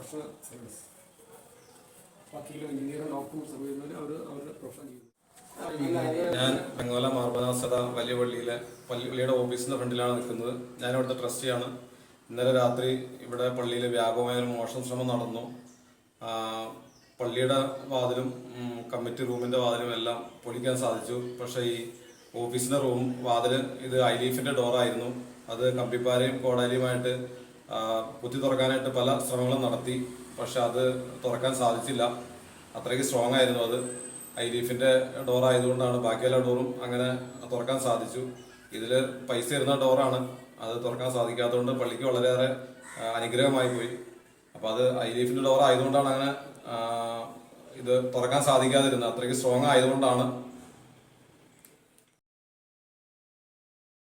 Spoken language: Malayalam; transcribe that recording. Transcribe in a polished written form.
Professional service. വക്കീലും എഞ്ചിനീയറും ഡോക്ടറും സർവ് ചെയ്യുന്നവർ അവരുടെ പ്രൊഫഷൻ ചെയ്യും. ഞാൻ ബംഗാല മാർബനാസത വലിയ പള്ളിയുടെ ഓഫീസിന്റെ ഫ്രണ്ടിലാണ് നിൽക്കുന്നത്. ഞാൻ ഇവിടുത്തെ ട്രസ്റ്റിയാണ്. ഇന്നലെ രാത്രി ഇവിടെ പള്ളിയിൽ വ്യാപകമായ ഒരു മോഷണ ശ്രമം നടന്നു. പള്ളിയുടെ വാതിലും കമ്മിറ്റി റൂമിന്റെ വാതിലും എല്ലാം പൊളിക്കാൻ സാധിച്ചു. പക്ഷേ ഈ ഓഫീസിന്റെ വാതില് ഇത് ഐലീഫിന്റെ ഡോറായിരുന്നു. അത് കമ്പിപ്പാരയും കോടാലിയുമായിട്ട് കുത്തി തുറക്കാനായിട്ട് പല ശ്രമങ്ങളും നടത്തി. പക്ഷെ അത് തുറക്കാൻ സാധിച്ചില്ല. അത്രയ്ക്ക് സ്ട്രോങ് ആയിരുന്നു അത്. ഐലീഫിന്റെ ഡോർ ആയതുകൊണ്ടാണ് ബാക്കിയെല്ലാ ഡോറും അങ്ങനെ തുറക്കാൻ സാധിച്ചു. ഇതിൽ പൈസ ഇരുന്ന ഡോറാണ്. അത് തുറക്കാൻ സാധിക്കാത്തതുകൊണ്ട് പള്ളിക്ക് വളരെയേറെ അനുഗ്രഹമായി പോയി. അപ്പം അത് ഐലീഫിന്റെ ഡോർ ആയതുകൊണ്ടാണ് അങ്ങനെ ഇത് തുറക്കാൻ സാധിക്കാതിരുന്നത്. അത്രയ്ക്ക് സ്ട്രോങ് ആയതുകൊണ്ടാണ്